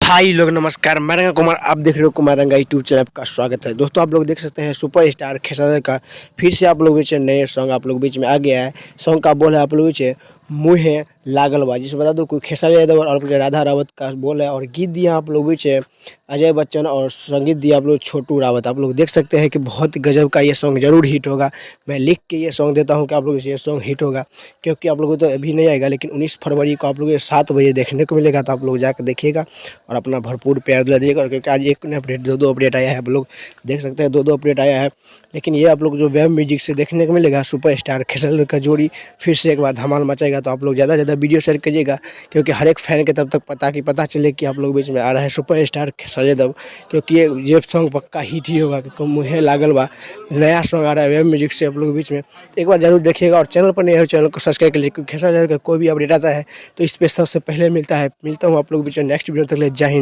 भाई लोग नमस्कार, मैं रंगा कुमार। आप देख रहे हो कुमार रंगा यूट्यूब चैनल का स्वागत है। दोस्तों आप लोग देख सकते हैं सुपर स्टार खेसारी का फिर से आप लोग बीच में नए सॉन्ग आप लोग बीच में आ गया है। सॉन्ग का बोल है आप लोग बीच मुँहे लागल बा, जिसमें बता दो कोई खेसारी यादव और राधा रावत का बोल है और गीत दिया आप लोग बीच अजय बच्चन और संगीत दिया आप लोग छोटू रावत। आप लोग देख सकते हैं कि बहुत ही गजब का ये सॉन्ग जरूर हिट होगा। मैं लिख के ये सॉन्ग देता हूँ कि आप लोग ये सॉन्ग हिट होगा, क्योंकि आप लोगों को तो अभी नहीं आएगा, लेकिन 19 फरवरी को आप लोग 7 बजे देखने को मिलेगा। तो आप लोग जाकर देखिएगा और अपना भरपूर प्यार दिला दीजिएगा। और क्योंकि आज एक ने अपडेट दो अपडेट आया है, आप लोग देख सकते हैं दो अपडेट आया है, लेकिन ये आप लोग जो वेब म्यूजिक से देखने को मिलेगा सुपर स्टार खेसारी का जोड़ी फिर से एक बार धमाल मचाएगा। तो आप लोग ज़्यादा से ज़्यादा वीडियो शेयर कीजिएगा, क्योंकि हर एक फैन के तब तक पता चले कि आप लोग बीच में आ रहा है सुपर स्टार खेसारी यादव, क्योंकि ये सॉन्ग पक्का हिट ही होगा। क्योंकि मुझे लागल बा नया सॉन्ग आ रहा है वेब म्यूजिक से आप लोग बीच में, एक बार जरूर देखिएगा। और चैनल पर नहीं है चैनल को सब्सक्राइब कर लीजिए, क्योंकि खेसारी यादव का कोई भी अपडेट आता है तो इस पर सबसे पहले मिलता हूँ आप लोग बीच में। नेक्स्ट वीडियो तक ले जय हिंद।